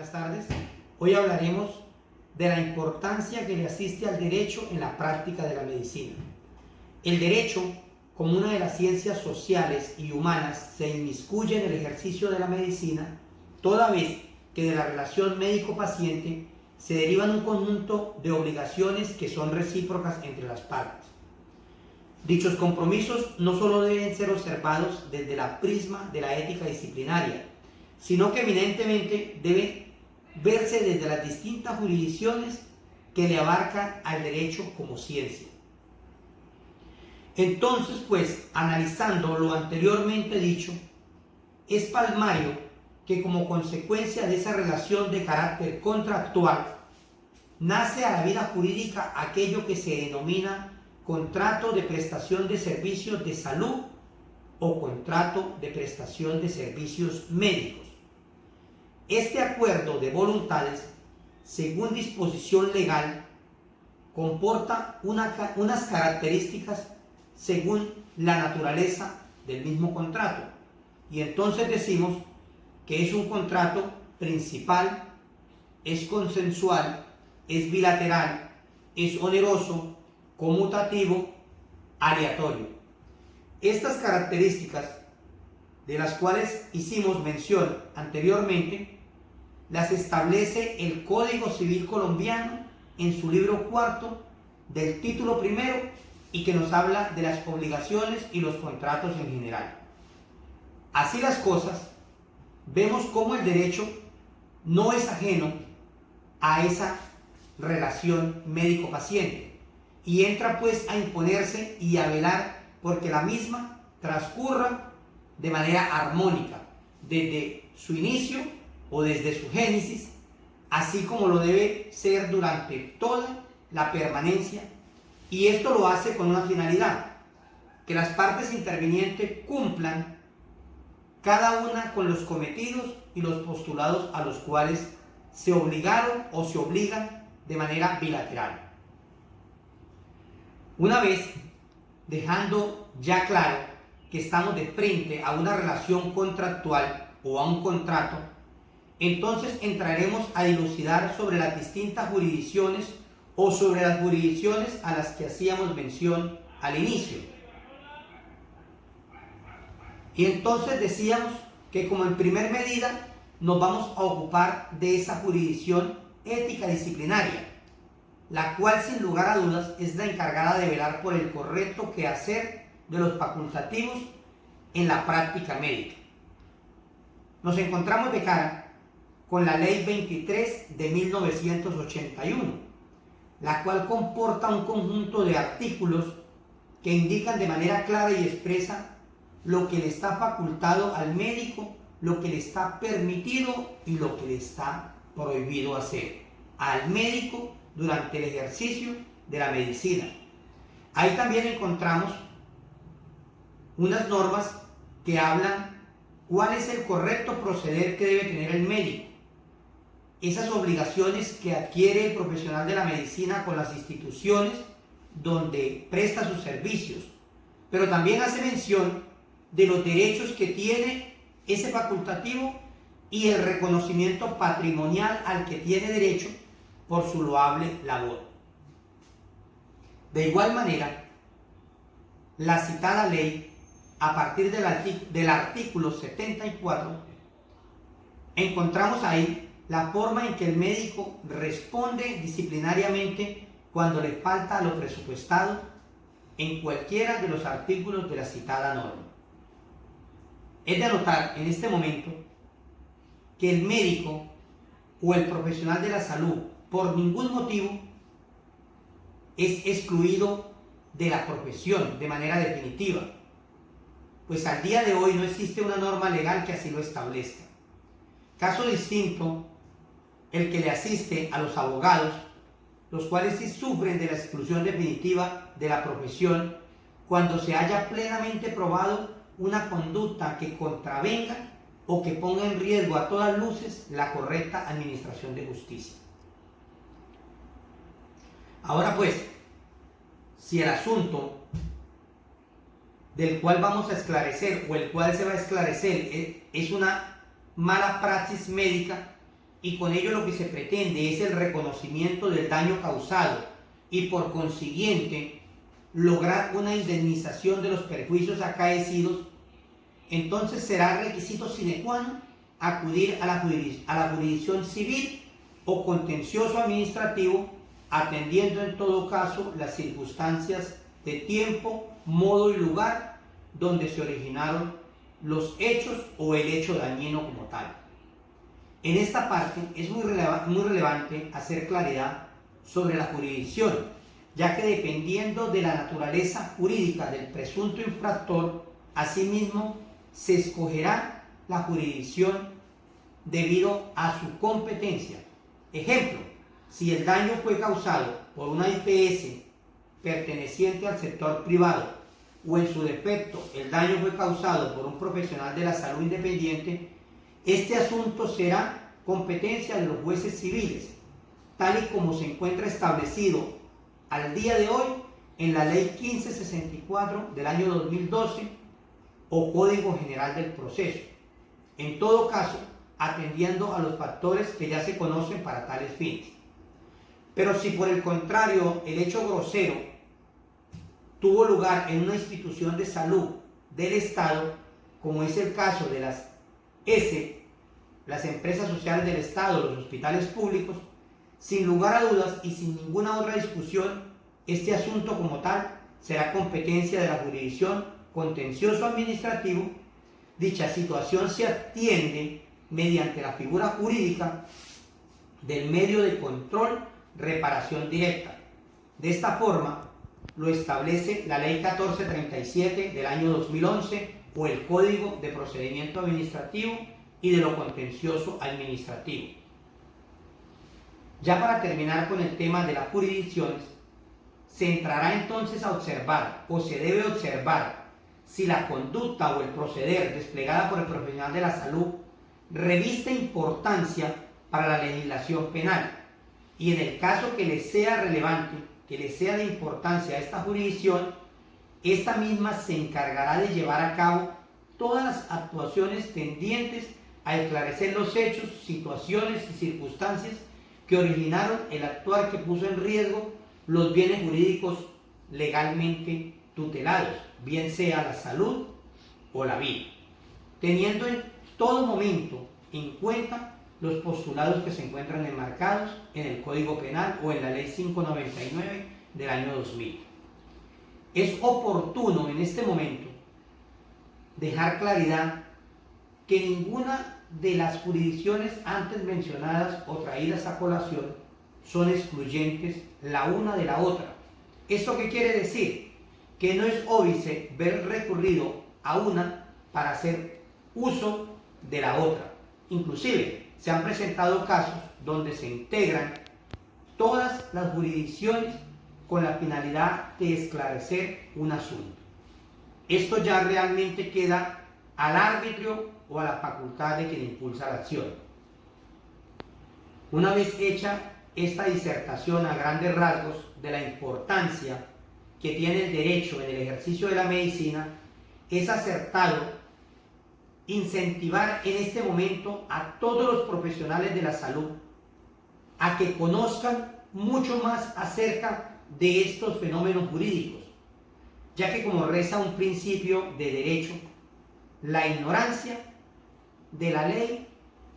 buenas tardes. Hoy hablaremos de la importancia que le asiste al derecho en la práctica de la medicina. El derecho, como una de las ciencias sociales y humanas, se inmiscuye en el ejercicio de la medicina, toda vez que de la relación médico-paciente se derivan un conjunto de obligaciones que son recíprocas entre las partes. Dichos compromisos no solo deben ser observados desde la prisma de la ética disciplinaria, sino que eminentemente deben verse desde las distintas jurisdicciones que le abarcan al derecho como ciencia. Entonces, pues, analizando lo anteriormente dicho, es palmario que como consecuencia de esa relación de carácter contractual, nace a la vida jurídica aquello que se denomina contrato de prestación de servicios de salud o contrato de prestación de servicios médicos. Este acuerdo de voluntades, según disposición legal, comporta unas características según la naturaleza del mismo contrato. Y entonces decimos que es un contrato principal, es consensual, es bilateral, es oneroso, conmutativo, aleatorio. Estas características, de las cuales hicimos mención anteriormente, las establece el Código Civil colombiano en su libro cuarto del título primero y que nos habla de las obligaciones y los contratos en general. Así las cosas, vemos cómo el derecho no es ajeno a esa relación médico-paciente y entra pues a imponerse y a velar porque la misma transcurra de manera armónica desde su inicio o desde su génesis, así como lo debe ser durante toda la permanencia, y esto lo hace con una finalidad: que las partes intervinientes cumplan cada una con los cometidos y los postulados a los cuales se obligaron o se obligan de manera bilateral. Una vez dejando ya claro que estamos de frente a una relación contractual o a un contrato, entonces entraremos a dilucidar sobre las distintas jurisdicciones o sobre las jurisdicciones a las que hacíamos mención al inicio. Y entonces decíamos que como en primer medida nos vamos a ocupar de esa jurisdicción ética disciplinaria, la cual sin lugar a dudas es la encargada de velar por el correcto quehacer de los facultativos en la práctica médica. Nos encontramos de cara con la Ley 23 de 1981, la cual comporta un conjunto de artículos que indican de manera clara y expresa lo que le está facultado al médico, lo que le está permitido y lo que le está prohibido hacer al médico durante el ejercicio de la medicina. Ahí también encontramos unas normas que hablan cuál es el correcto proceder que debe tener el médico, esas obligaciones que adquiere el profesional de la medicina con las instituciones donde presta sus servicios, pero también hace mención de los derechos que tiene ese facultativo y el reconocimiento patrimonial al que tiene derecho por su loable labor. De igual manera, la citada ley, a partir del artículo 74, encontramos ahí la forma en que el médico responde disciplinariamente cuando le falta lo presupuestado en cualquiera de los artículos de la citada norma. Es de anotar en este momento que el médico o el profesional de la salud por ningún motivo es excluido de la profesión de manera definitiva, pues al día de hoy no existe una norma legal que así lo establezca. Caso distinto el que le asiste a los abogados, los cuales sí sufren de la exclusión definitiva de la profesión cuando se haya plenamente probado una conducta que contravenga o que ponga en riesgo a todas luces la correcta administración de justicia. Ahora pues, si el asunto del cual vamos a esclarecer o el cual se va a esclarecer es una mala praxis médica, y con ello lo que se pretende es el reconocimiento del daño causado y por consiguiente lograr una indemnización de los perjuicios acaecidos, entonces será requisito sine qua non acudir a la jurisdicción civil o contencioso administrativo, atendiendo en todo caso las circunstancias de tiempo, modo y lugar donde se originaron los hechos o el hecho dañino como tal. En esta parte es muy relevante hacer claridad sobre la jurisdicción, ya que dependiendo de la naturaleza jurídica del presunto infractor, asimismo se escogerá la jurisdicción debido a su competencia. Ejemplo, si el daño fue causado por una IPS perteneciente al sector privado o en su defecto el daño fue causado por un profesional de la salud independiente, este asunto será competencia de los jueces civiles, tal y como se encuentra establecido al día de hoy en la Ley 1564 del año 2012 o Código General del Proceso. En todo caso, atendiendo a los factores que ya se conocen para tales fines. Pero si por el contrario el hecho grosero tuvo lugar en una institución de salud del Estado, como es el caso de las empresas sociales del Estado, los hospitales públicos, sin lugar a dudas y sin ninguna otra discusión, este asunto como tal será competencia de la jurisdicción contencioso administrativo. Dicha situación se atiende mediante la figura jurídica del medio de control reparación directa. De esta forma lo establece la Ley 1437 del año 2011 o el Código de Procedimiento Administrativo y de lo Contencioso Administrativo. Ya para terminar con el tema de las jurisdicciones, se entrará entonces a observar o se debe observar si la conducta o el proceder desplegada por el profesional de la salud reviste importancia para la legislación penal, y en el caso que le sea relevante, que le sea de importancia a esta jurisdicción, esta misma se encargará de llevar a cabo todas las actuaciones tendientes a esclarecer los hechos, situaciones y circunstancias que originaron el actuar que puso en riesgo los bienes jurídicos legalmente tutelados, bien sea la salud o la vida, teniendo en todo momento en cuenta los postulados que se encuentran enmarcados en el Código Penal o en la Ley 599 del año 2000. Es oportuno en este momento dejar claridad que ninguna de las jurisdicciones antes mencionadas o traídas a colación son excluyentes la una de la otra. ¿Esto qué quiere decir? Que no es óbice ver recurrido a una para hacer uso de la otra. Inclusive se han presentado casos donde se integran todas las jurisdicciones con la finalidad de esclarecer un asunto. Esto ya realmente queda al arbitrio o a la facultad de quien impulsa la acción. Una vez hecha esta disertación a grandes rasgos de la importancia que tiene el derecho en el ejercicio de la medicina, es acertado incentivar en este momento a todos los profesionales de la salud a que conozcan mucho más acerca de estos fenómenos jurídicos, ya que como reza un principio de derecho, la ignorancia de la ley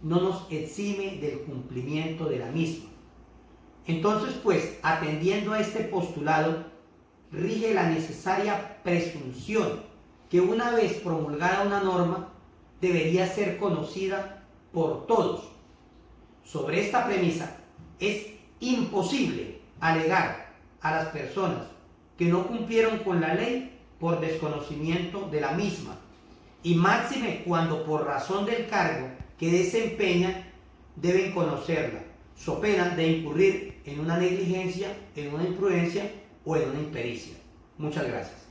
no nos exime del cumplimiento de la misma. Entonces, pues, atendiendo a este postulado, rige la necesaria presunción que una vez promulgada una norma, debería ser conocida por todos. Sobre esta premisa, es imposible alegar a las personas que no cumplieron con la ley por desconocimiento de la misma, y máxime cuando por razón del cargo que desempeñan deben conocerla, so pena de incurrir en una negligencia, en una imprudencia o en una impericia. Muchas gracias.